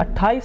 28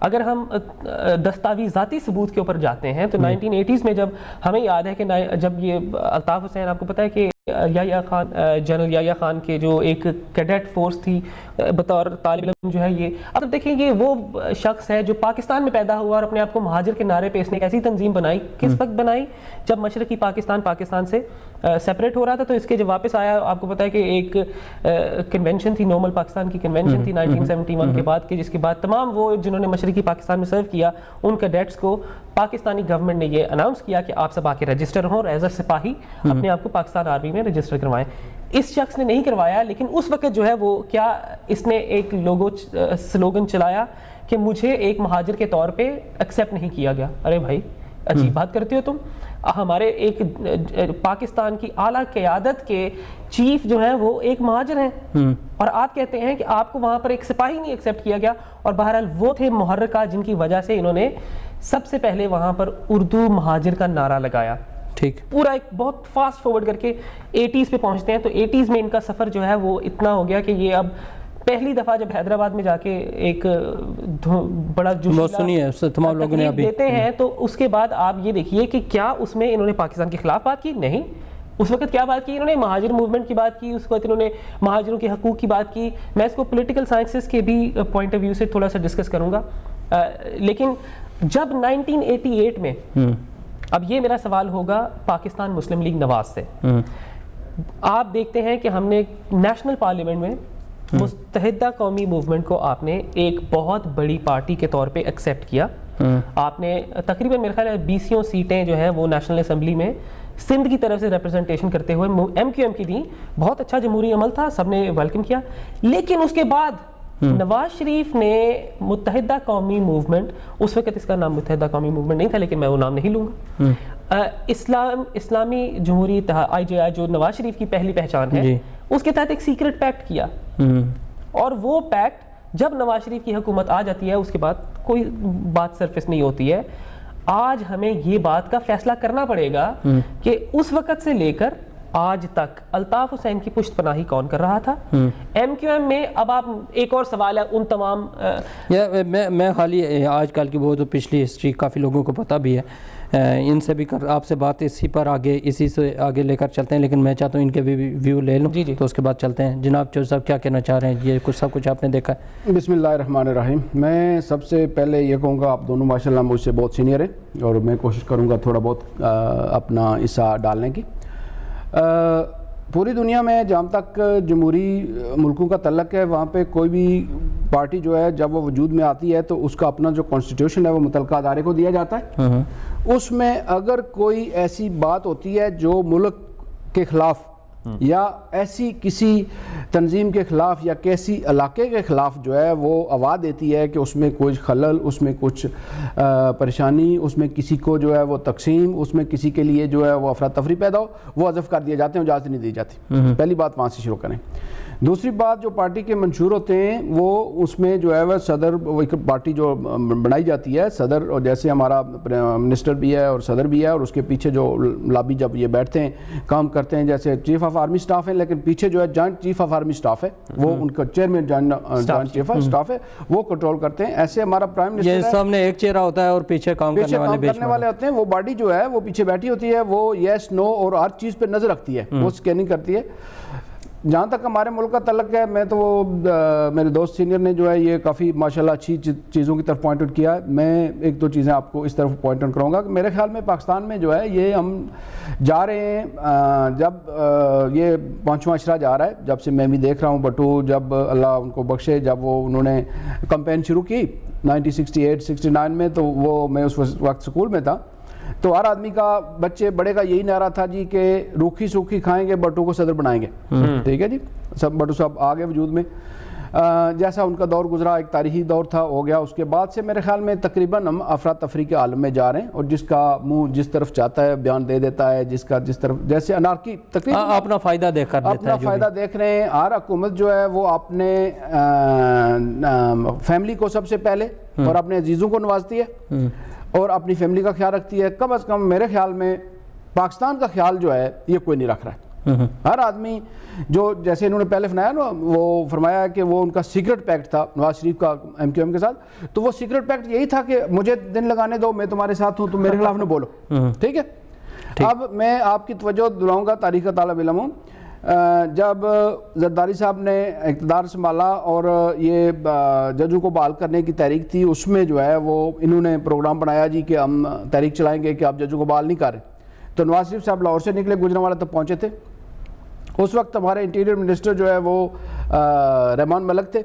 اگر ہم دستاویزاتی ثبوت کے اوپر جاتے ہیں تو 1980s میں جب ہمیں یاد ہے کہ جب یہ الطاف حسین، آپ کو پتہ ہے کہ یحییٰ خان، جنرل یحییٰ خان کے جو ایک کیڈٹ فورس تھی بطور طالب علم جو ہے، یہ اب دیکھیں یہ وہ شخص ہے جو پاکستان میں پیدا ہوا اور اپنے آپ کو مہاجر کے نعرے پہ اس نے ایک ایسی تنظیم بنائی. کس وقت بنائی؟ جب مشرقی پاکستان سے سیپریٹ ہو رہا تھا. تو اس کے جب واپس آیا، آپ کو پتہ ہے کہ ایک کنونشن تھی، نورمل پاکستان کی کنونشن تھی 1971 کے بعد، کہ جس کے بعد تمام وہ جنہوں نے مشرقی پاکستان میں سرو کیا ان کیڈٹس کو پاکستانی گورنمنٹ نے یہ اناؤنس کیا کہ آپ سب آ کے رجسٹر ہوں اور ایز اے سپاہی اپنے آپ کو پاکستان آرمی میں رجسٹر کروائیں. اس شخص نے نہیں کروایا، لیکن اس وقت جو ہے وہ کیا اس نے ایک سلوگن چلایا کہ مجھے ایک مہاجر کے طور پہ ایکسیپٹ نہیں کیا گیا. ارے بھائی عجیب بات کرتے ہو تم. ہمارے ایک پاکستان کی اعلیٰ قیادت کے چیف جو ہیں وہ ایک مہاجر ہیں اور آپ کہتے ہیں کہ آپ کو وہاں پر ایک سپاہی نہیں ایکسیپٹ کیا گیا. اور بہرحال وہ تھے محرکہ جن کی وجہ سے انہوں نے سب سے پہلے وہاں پر اردو مہاجر کا نعرہ لگایا. ٹھیک، پورا ایک بہت فاسٹ فارورڈ کر کے 80s پہ پہنچتے ہیں. تو 80s میں ان کا سفر جو ہے وہ اتنا ہو گیا کہ یہ اب پہلی دفعہ جب حیدرآباد میں جا کے ایک بڑا جوشیلا دیتے ہیں تو اس کے بعد آپ یہ دیکھیے کہ کیا اس میں انہوں نے پاکستان کے خلاف بات کی؟ نہیں. اس وقت کیا بات کی انہوں نے؟ مہاجر موومنٹ کی بات کی. اس وقت انہوں نے مہاجروں کے حقوق کی بات کی. میں اس کو پولیٹیکل سائنسز کے بھی پوائنٹ آف ویو سے تھوڑا سا ڈسکس کروں گا. لیکن جب 1988 میں، اب یہ میرا سوال ہوگا پاکستان مسلم لیگ نواز سے، آپ دیکھتے ہیں کہ ہم نے نیشنل پارلیمنٹ میں متحدہ قومی موومنٹ کو آپ نے ایک بہت بڑی پارٹی کے طور پہ ایکسیپٹ کیا. آپ نے تقریباً میرے خیال ہے 20 سیٹیں جو ہیں وہ نیشنل اسمبلی میں سندھ کی طرف سے ریپرزنٹیشن کرتے ہوئے MQM کی دیں. بہت اچھا جمہوری عمل تھا، سب نے ویلکم کیا. لیکن اس کے بعد نواز شریف نے متحدہ قومی موومنٹ، اس وقت اس کا نام متحدہ قومی موومنٹ نہیں تھا لیکن میں وہ نام نہیں لوں گا، اسلامی جمہوری اتحاد IJI جو نواز شریف کی پہلی پہچان ہے، اس کے تحت ایک سیکرٹ پیکٹ کیا. اور وہ پیکٹ جب نواز شریف کی حکومت آ جاتی ہے اس کے بعد کوئی بات سرفیس نہیں ہوتی ہے. آج ہمیں یہ بات کا فیصلہ کرنا پڑے گا کہ اس وقت سے لے کر آج تک الطاف حسین کی پشت پناہی کون کر رہا تھا MQM میں. اب آپ ایک اور سوال ہے ان تمام میں خالی آج کل کی وہ تو پچھلی ہسٹری کافی لوگوں کو پتہ بھی ہے، ان سے بھی آپ سے بات اسی سے آگے لے کر چلتے ہیں، لیکن میں چاہتا ہوں ان کے بھی ویو لے لوں تو اس کے بعد چلتے ہیں. جناب چودھری صاحب کیا کہنا چاہ رہے ہیں؟ یہ سب کچھ آپ نے دیکھا ہے. بسم اللہ الرحمن الرحیم. میں سب سے پہلے یہ کہوں گا آپ دونوں ماشاءاللہ مجھ سے بہت سینئر ہیں اور میں کوشش کروں گا تھوڑا بہت اپنا حصہ ڈالنے کی. پوری دنیا میں جہاں تک جمہوری ملکوں کا تعلق ہے وہاں پہ کوئی بھی پارٹی جو ہے جب وہ وجود میں آتی ہے تو اس کا اپنا جو کانسٹیٹیوشن ہے وہ متعلقہ ادارے کو دیا جاتا ہے. اس میں اگر کوئی ایسی بات ہوتی ہے جو ملک کے خلاف یا ایسی کسی تنظیم کے خلاف یا کیسی علاقے کے خلاف جو ہے وہ آواز دیتی ہے کہ اس میں کوئی خلل، اس میں کچھ پریشانی، اس میں کسی کو جو ہے وہ تقسیم، اس میں کسی کے لیے جو ہے وہ افراتفری پیدا ہو، وہ حذف کر دیے جاتے ہیں، اجازت نہیں دی جاتی. پہلی بات وہاں سے شروع کریں. دوسری بات، جو پارٹی کے منشور ہوتے ہیں وہ اس میں جو ہے وہ صدر، ایک پارٹی جو بنائی جاتی ہے صدر، اور جیسے ہمارا منسٹر بھی ہے اور صدر بھی ہے، اور اس کے پیچھے جو لابی جب یہ بیٹھتے ہیں کام کرتے ہیں جیسے چیف آف آرمی سٹاف ہے، لیکن پیچھے جو ہے joint chief of army staff ہے، وہ ان کا chairman joint chief of staff ہے، وہ کنٹرول کرتے ہیں. ایسے ہمارا پرائم منسٹر ہے، سامنے ایک چہرہ ہوتا ہے اور پیچھے کام کرنے والے ہوتے ہیں. وہ باڈی جو ہے وہ پیچھے بیٹھی ہوتی ہے، وہ یس نو اور ہر چیز پہ نظر رکھتی ہے، وہ اسکیننگ کرتی ہے. جہاں تک ہمارے ملک کا تعلق ہے، میں تو میرے دوست سینئر نے جو ہے یہ کافی ماشاءاللہ اچھی چیزوں کی طرف پوائنٹ آؤٹ کیا. میں ایک دو چیزیں آپ کو اس طرف پوائنٹ آؤٹ کروں گا کہ میرے خیال میں پاکستان میں جو ہے یہ ہم جا رہے ہیں، جب یہ 5واں اشرہ جا رہا ہے، جب سے میں بھی دیکھ رہا ہوں بٹو، جب اللہ ان کو بخشے، جب وہ انہوں نے کمپین شروع کی 1968-69 میں، تو وہ میں اس وقت سکول میں تھا، تو ہر آدمی کا، بچے بڑے کا یہی نعرہ تھا جی کہ روکھی سوکھی کھائیں گے، بٹو کو صدر بنائیں گے. ٹھیک ہے جی، سب بٹو صاحب آ گئے وجود میں. جیسا ان کا دور گزرا، ایک تاریخی دور تھا، ہو گیا. اس کے بعد سے میرے خیال میں تقریباً ہم افراتفری کے عالم میں جا رہے ہیں، اور جس کا منہ جس طرف چاہتا ہے بیان دے دیتا ہے، جس کا جس طرف، جیسے انارکی تقریباً اپنا فائدہ دیکھ کر اپنا فائدہ دیکھ رہے ہیں. ہر حکومت جو ہے وہ اپنے فیملی کو سب سے پہلے اور اپنے عزیزوں کو نوازتی ہے اور اپنی فیملی کا خیال رکھتی ہے. کم از کم میرے خیال میں پاکستان کا خیال جو ہے یہ کوئی نہیں رکھ رہا ہے. ہر آدمی جو جیسے انہوں نے پہلے فرمایا نا، وہ فرمایا کہ وہ ان کا سیکرٹ پیکٹ تھا نواز شریف کا ایم کیو ایم کے ساتھ، تو وہ سیکرٹ پیکٹ یہی تھا کہ مجھے دن لگانے دو، میں تمہارے ساتھ ہوں، تم میرے خلاف نہ بولو، ٹھیک ہے۔ اب میں آپ کی توجہ دلاؤں گا، تاریخ کا طالب علم ہوں، جب زرداری صاحب نے اقتدار سنبھالا اور یہ ججوں کو بحال کرنے کی تحریک تھی، اس میں جو ہے وہ انہوں نے پروگرام بنایا جی کہ ہم تحریک چلائیں گے کہ آپ ججوں کو بحال نہیں کر رہے، تو نواز شریف صاحب لاہور سے نکلے، گوجرانوالہ تک پہنچے تھے۔ اس وقت ہمارے انٹیریئر منسٹر جو ہے وہ رحمان ملک تھے،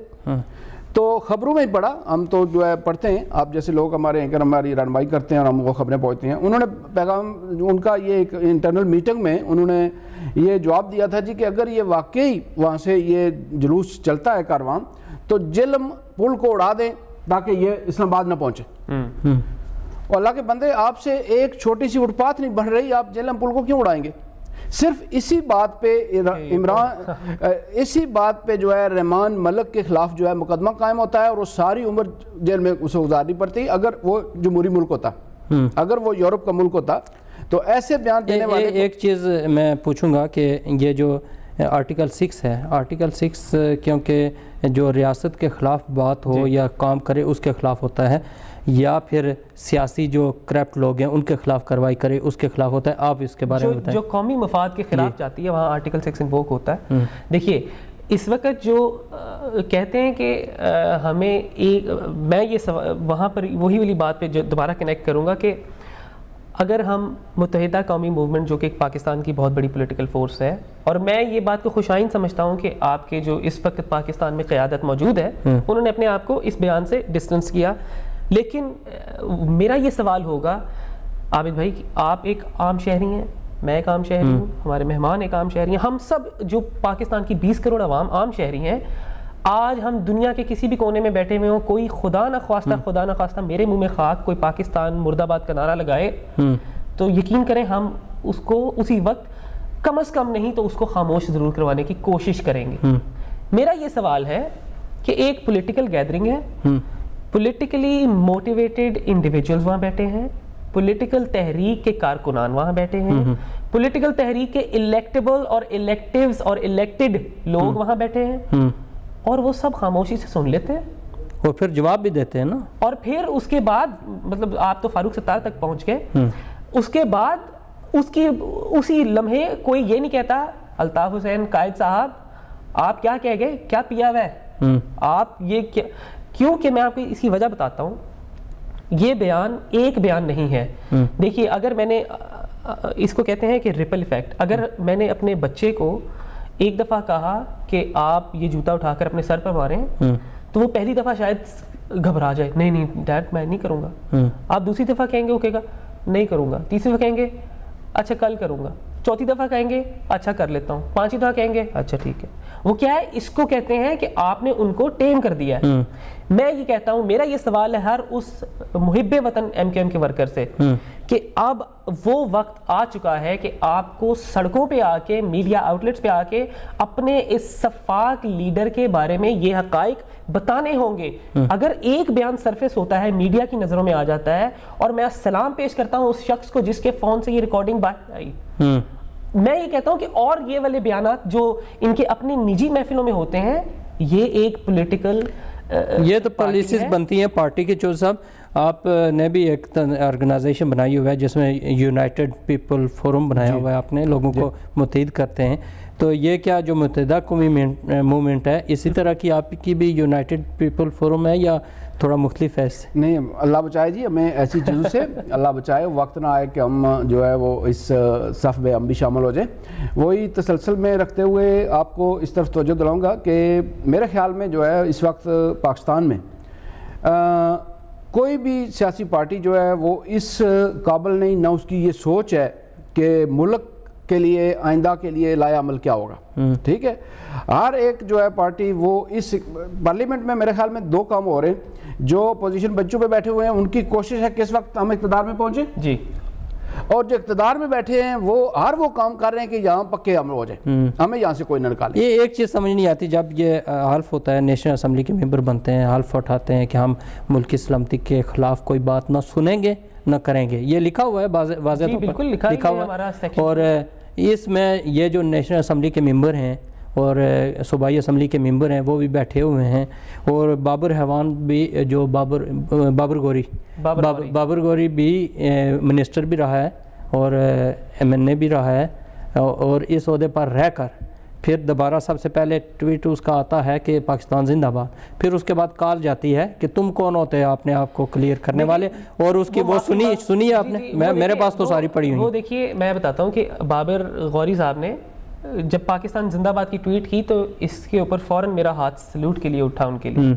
تو خبروں میں ہی پڑھا، ہم تو جو ہے پڑھتے ہیں، آپ جیسے لوگ ہمارے اینکر ہماری رہنمائی کرتے ہیں اور ہم وہ خبریں پہنچتے ہیں، انہوں نے پیغام ان کا یہ ایک انٹرنل میٹنگ میں انہوں نے یہ جواب دیا تھا جی کہ اگر یہ واقعی وہاں سے یہ جلوس چلتا ہے کارواں تو جہلم پل کو اڑا دیں تاکہ یہ اسلام آباد نہ پہنچے، اور اللہ کے بندے آپ سے ایک چھوٹی سی فٹ پاتھ نہیں بن رہی، آپ جہلم پل کو کیوں اڑائیں گے؟ صرف اسی بات پہ اسی بات پہ جو ہے رحمان ملک کے خلاف جو ہے مقدمہ قائم ہوتا ہے اور وہ ساری عمر جیل میں اسے گزارنی پڑتی، اگر وہ جمہوری ملک ہوتا، اگر وہ یورپ کا ملک ہوتا تو ایسے بیان دینے والے۔ ایک چیز میں پوچھوں گا کہ یہ جو آرٹیکل 6 ہے، آرٹیکل 6 کیونکہ جو ریاست کے خلاف بات ہو یا کام کرے اس کے خلاف ہوتا ہے، یا پھر سیاسی جو کرپٹ لوگ ہیں ان کے خلاف کارروائی کرے اس کے خلاف ہوتا ہے، آپ اس کے بارے میں بتائیں۔ جو قومی مفاد کے خلاف جاتی ہے وہاں آرٹیکل 6 انووک ہوتا ہے۔ دیکھیے اس وقت جو کہتے ہیں کہ ہمیں میں یہ وہاں پر وہی والی بات پہ جو دوبارہ کنیکٹ کروں گا کہ اگر ہم متحدہ قومی موومنٹ جو کہ پاکستان کی بہت بڑی پولیٹیکل فورس ہے، اور میں یہ بات کو خوش آئند سمجھتا ہوں کہ آپ کے جو اس وقت پاکستان میں قیادت موجود ہے انہوں نے اپنے آپ کو اس بیان سے ڈسٹنس کیا، لیکن میرا یہ سوال ہوگا عابد بھائی، آپ ایک عام شہری ہیں، میں ایک عام شہری ہوں، ہمارے مہمان ایک عام شہری ہیں، ہم سب جو پاکستان کی 20 کروڑ عوام عام شہری ہیں، آج ہم دنیا کے کسی بھی کونے میں بیٹھے ہوئے ہوں، کوئی خدا نہ خواستہ میرے منہ میں خاک کوئی پاکستان مرد آباد کا نعرہ لگائے تو یقین کریں ہم اس کو اسی وقت کم از کم نہیں تو اس کو خاموش ضرور کروانے کی کوشش کریں گے۔ میرا یہ سوال ہے کہ ایک پولیٹیکل گیدرنگ ہے، پولیٹیکلی موٹیویٹڈ انڈیویجولز وہاں بیٹھے ہیں، پولیٹیکل تحریک کے کارکنان وہاں بیٹھے ہیں، پولیٹیکل تحریک کے الیکٹیبل اور الیکٹیوز اور الیکٹڈ لوگ وہاں بیٹھے ہیں، اور وہ سب خاموشی سے سن لیتے ہیں اور پھر جواب بھی دیتے ہیں نا، اور پھر اس کے بعد مطلب آپ تو فاروق ستار تک پہنچ گئے، اس کے بعد اسی لمحے کوئی یہ نہیں کہتا الطاف حسین قائد صاحب آپ کیا کہہ گئے، کیا پیا ہوا ہے آپ، یہ کیونکہ میں آپ کو اس کی وجہ بتاتا ہوں، یہ بیان ایک بیان نہیں ہے۔ دیکھیے اگر میں نے اس کو کہتے ہیں کہ ریپل ایفیکٹ، اگر میں نے اپنے بچے کو ایک دفعہ کہا کہ آپ یہ جوتا اٹھا کر اپنے سر پر ماریں تو وہ پہلی دفعہ شاید گھبرا جائے، نہیں ڈیڈ میں نہیں کروں گا، آپ دوسری دفعہ کہیں گے وہ کہے گا نہیں کروں گا، تیسری دفعہ کہیں گے اچھا کل کروں گا، چوتھی دفعہ کہیں گے اچھا کر لیتا ہوں، پانچویں دفعہ کہیں گے اچھا ٹھیک ہے۔ وہ کیا ہے، اس کو کہتے ہیں کہ آپ نے ان کو ٹیم کر دیا ہے۔ میں یہ کہتا ہوں، میرا یہ سوال ہے ہر اس محب وطن ایم کیو ایم کے ورکر سے کہ اب وہ وقت آ چکا ہے کہ آپ کو سڑکوں پہ آ کے، میڈیا آؤٹلیٹس پہ آ کے اپنے اس شفاق لیڈر کے بارے میں یہ حقائق بتانے ہوں گے۔ اگر ایک بیان سرفیس ہوتا ہے، میڈیا کی نظروں میں آ جاتا ہے، اور میں سلام پیش کرتا ہوں اس شخص کو جس کے فون سے یہ ریکارڈنگ باہر آئی، میں یہ کہتا ہوں کہ اور یہ والے بیانات جو ان کے اپنی نجی محفلوں میں ہوتے ہیں، یہ ایک پولیٹیکل یہ تو پالیسیز بنتی ہیں پارٹی کے۔ چودھری صاحب آپ نے بھی ایک آرگنائزیشن بنائی ہوئی ہے جس میں یونائٹڈ پیپل فورم بنایا ہوا ہے، آپ نے لوگوں کو متحد کرتے ہیں، تو یہ کیا جو متحدہ قومی موومنٹ ہے اسی طرح کی آپ کی بھی یونائٹڈ پیپل فورم ہے یا تھوڑا مختلف ہے؟ نہیں، اللہ بچائے جی ہمیں ایسی چیزوں سے، اللہ بچائے وقت نہ آئے کہ ہم جو ہے وہ اس صف میں ہم بھی شامل ہو جائیں۔ وہی تسلسل میں رکھتے ہوئے آپ کو اس طرف توجہ دلاؤں گا کہ میرے خیال میں جو ہے اس وقت پاکستان میں کوئی بھی سیاسی پارٹی جو ہے وہ اس قابل نہیں، نہ اس کی یہ سوچ ہے کہ ملک کے لیے، آئندہ کے لیے لایا عمل کیا ہوگا، ٹھیک ہے۔ ہر ایک جو ہے پارٹی وہ اس پارلیمنٹ میں میرے خیال میں دو کام ہو رہے ہیں، جو اپوزیشن بنچوں پہ بیٹھے ہوئے ہیں ان کی کوشش ہے کہ اس وقت ہم اقتدار میں پہنچیں جی، اور جو اقتدار میں بیٹھے ہیں وہ ہر وہ کام کر رہے ہیں کہ یہاں پکے عمل ہو جائیں، ہمیں یہاں سے کوئی نہ نکالے۔ یہ ایک چیز سمجھ نہیں آتی جب یہ حلف ہوتا ہے، نیشنل اسمبلی کے ممبر بنتے ہیں، حلف اٹھاتے ہیں کہ ہم ملکی سلامتی کے خلاف کوئی بات نہ سنیں گے نہ کریں گے، یہ لکھا ہوا ہے واضح طور پر، بالکل لکھا ہوا ہے، اور اس میں یہ جو نیشنل اسمبلی کے ممبر ہیں اور صوبائی اسمبلی کے ممبر ہیں وہ بھی بیٹھے ہوئے ہیں، اور بابر حیوان بھی جو بابر گوری بھی منسٹر بھی رہا ہے اور MNA بھی رہا ہے، اور اس عہدے پر رہ کر پھر دوبارہ سب سے پہلے ٹویٹ اس کا آتا ہے کہ پاکستان زندہ باد، پھر اس کے بعد کال جاتی ہے کہ تم کون ہوتے ہیں اپنے آپ کو کلیئر کرنے والے، اور اس کی وہ سنی آپ نے، میرے پاس تو ساری پڑھی ہوئی۔ وہ دیکھیے میں بتاتا ہوں کہ بابر غوری صاحب نے جب پاکستان زندہ باد کی ٹویٹ کی تو اس کے اوپر فوراً میرا ہاتھ سلوٹ کے لیے اٹھا ان کے لیے،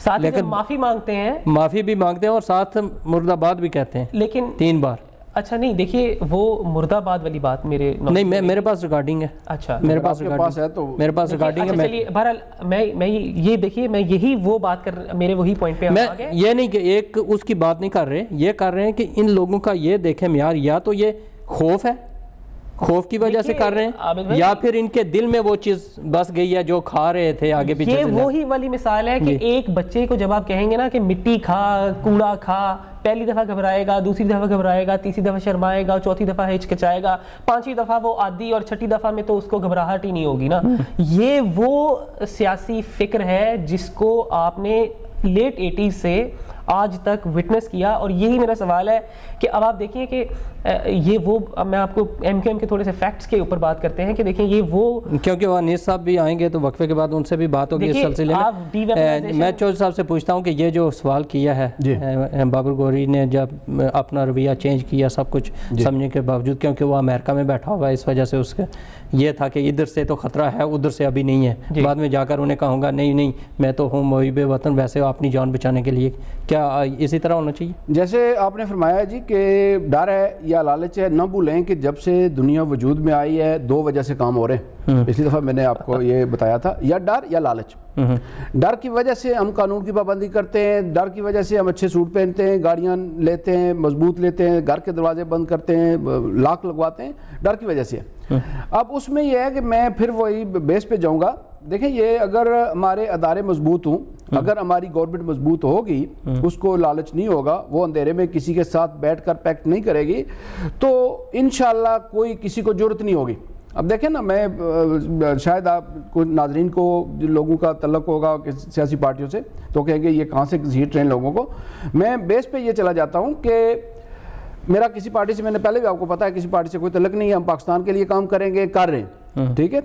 ساتھ ہی معافی مانگتے ہیں، معافی بھی مانگتے ہیں اور ساتھ مرد آباد بھی کہتے ہیں، لیکن 3 بار۔ اچھا نہیں دیکھیے وہ مرد آباد والی بات نہیں، میرے پاس ریکارڈنگ ہے، اچھا میرے پاس ریکارڈنگ ہے۔ چلیے بہرحال میں یہ دیکھیے میں یہی وہ بات کر میرے وہی پوائنٹ پہ میں یہ نہیں کہ ایک اس کی بات نہیں کر رہے، یہ کر رہے ہیں کہ ان لوگوں کا یہ دیکھیں معیار، یا تو یہ خوف ہے، خوف کی وجہ سے کر رہے ہیں، یا پھر ان کے دل میں وہ چیز بس گئی ہے جو کھا رہے تھے آگے پیچھے۔ یہ وہی والی مثال ہے کہ ایک بچے کو جب آپ کہیں گے نا کہ مٹی کھا، کوڑا کھا، پہلی دفعہ گھبرائے گا، دوسری دفعہ گھبرائے گا، تیسری دفعہ شرمائے گا، چوتھی دفعہ ہچکچائے گا، 5ویں دفعہ وہ عادی، اور 6ٹھی دفعہ میں تو اس کو گھبراہٹ ہی نہیں ہوگی نا۔ یہ وہ سیاسی فکر ہے جس کو آپ نے لیٹ 80s سے آج تک وٹنس کیا، اور یہی میرا سوال ہے کہ اب آپ دیکھیں کہ یہ وہ، میں آپ کو MQM کے تھوڑے سے فیکٹس کے اوپر بات کرتے ہیں کہ دیکھیں یہ وہ، کیونکہ وہ انیس صاحب بھی آئیں گے تو وقفے کے بعد ان سے بھی بات ہوگی اس سلسلے میں۔ میں چودھری صاحب سے پوچھتا ہوں کہ یہ جو سوال کیا ہے بابر گوری نے، جب اپنا رویہ چینج کیا سب کچھ سمجھنے کے باوجود، کیونکہ وہ امریکہ میں بیٹھا ہوا ہے، اس وجہ سے اس کا یہ تھا کہ ادھر سے تو خطرہ ہے ادھر سے ابھی نہیں ہے، بعد میں جا کر انہیں کہوں گا نہیں میں تو ہوں محب وطن، ویسے اپنی جان بچانے کے لیے، کیا اسی طرح ہونا چاہیے؟ جیسے آپ نے فرمایا جی کہ ڈر ہے یا لالچ ہے، نہ بھولیں کہ جب سے دنیا وجود میں آئی ہے 2 وجہ سے کام ہو رہے ہیں، پچھلی دفعہ میں نے آپ کو یہ بتایا تھا، یا ڈر یا لالچ۔ ڈر کی وجہ سے ہم قانون کی پابندی کرتے ہیں، ڈر کی وجہ سے ہم اچھے سوٹ پہنتے ہیں، گاڑیاں لیتے ہیں مضبوط لیتے ہیں، گھر کے دروازے بند کرتے ہیں، لاک لگواتے ہیں، ڈر کی وجہ سے۔ اب اس میں یہ ہے کہ میں پھر وہی بیس پہ جاؤں گا، دیکھیں یہ اگر ہمارے ادارے مضبوط ہوں، اگر ہماری گورنمنٹ مضبوط ہوگی، اس کو لالچ نہیں ہوگا، وہ اندھیرے میں کسی کے ساتھ بیٹھ کر پیکٹ نہیں کرے گی، تو انشاءاللہ کوئی کسی کو ضرورت نہیں ہوگی۔ اب دیکھیں نا، میں شاید آپ کو ناظرین کو جن لوگوں کا تعلق ہوگا سیاسی پارٹیوں سے تو کہیں گے یہ کہاں سے گھسیٹ رہے ہیں لوگوں کو، میں بیس پہ یہ چلا جاتا ہوں کہ میرا کسی پارٹی سے، میں نے پہلے بھی آپ کو پتا ہے کسی پارٹی سے کوئی تعلق نہیں ہے، ہم پاکستان کے لیے کام کریں گے، کر رہے ہیں، ٹھیک ہے۔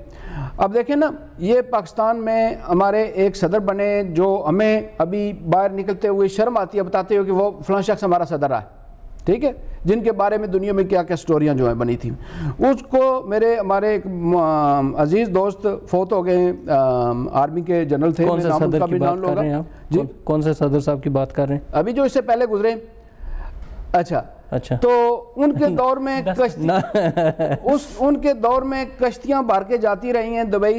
اب دیکھیں نا، یہ پاکستان میں ہمارے ایک صدر بنے جو ہمیں ابھی باہر نکلتے ہوئے شرم آتی ہے بتاتے ہو کہ وہ فلاں شخص ہمارا صدر رہا ہے، ٹھیک ہے، جن کے بارے میں دنیا میں کیا کیا سٹوریاں جو ہیں بنی تھیں، اس کو ہمارے ایک عزیز دوست فوت ہو گئے ہیں، آرمی کے جنرل تھے، کون سے صدر کی بات کر رہے ہیں آپ؟ کون سے صدر صاحب کی بات کر رہے ہیں ابھی جو اس سے پہلے گزرے؟ اچھا، تو ان کے دور میں ان کے دور میں کشتیاں بھر کے جاتی رہی ہیں دبئی،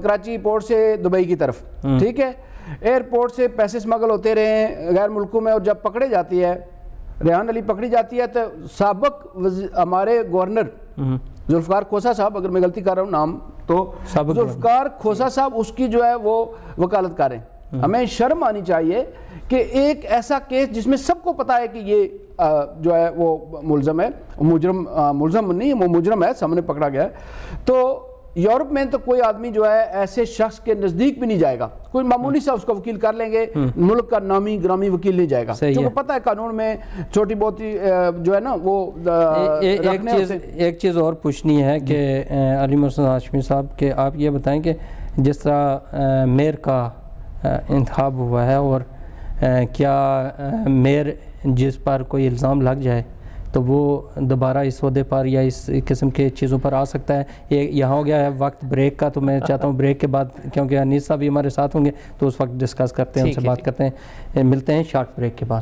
کراچی پورٹ سے دبئی کی طرف، ٹھیک ہے، ایئرپورٹ سے پیسے سمگل ہوتے رہے ہیں غیر ملکوں میں، اور جب پکڑے جاتی ہے، ریحان علی پکڑی جاتی ہے، تو سابق ہمارے گورنر ذوالفقار کھوسا صاحب، اگر میں غلطی کر رہا ہوں نام تو ذوالفقار کھوسا صاحب اس کی جو ہے وہ وکالت کریں۔ ہمیں شرم آنی چاہیے کہ ایک ایسا کیس جس میں سب کو پتا ہے کہ یہ جو ہے وہ ملزم ہے، ملزم نہیں، وہ مجرم ہے، سامنے پکڑا گیا ہے، تو یورپ میں تو کوئی آدمی جو ہے ایسے شخص کے نزدیک بھی نہیں جائے گا، کوئی معمولی سا اس کا وکیل کر لیں گے، ملک کا نامی گرامی وکیل نہیں جائے گا، کیونکہ پتہ ہے قانون میں چھوٹی بہت جو ہے نا وہ ایک چیز اور پوچھنی ہے کہ علی محسن ہاشمی صاحب کہ آپ یہ بتائیں کہ جس طرح میئر کا انتخاب ہوا ہے، اور کیا میئر جس پر کوئی الزام لگ جائے تو وہ دوبارہ اس عہدے پر یا اس قسم کے چیزوں پر آ سکتا ہے؟ یہاں ہو گیا ہے وقت بریک کا، تو میں چاہتا ہوں بریک کے بعد، کیونکہ انیس صاحب بھی ہمارے ساتھ ہوں گے تو اس وقت ڈسکس کرتے ہیں، ان سے بات کرتے ہیں، ملتے ہیں شارٹ بریک کے بعد۔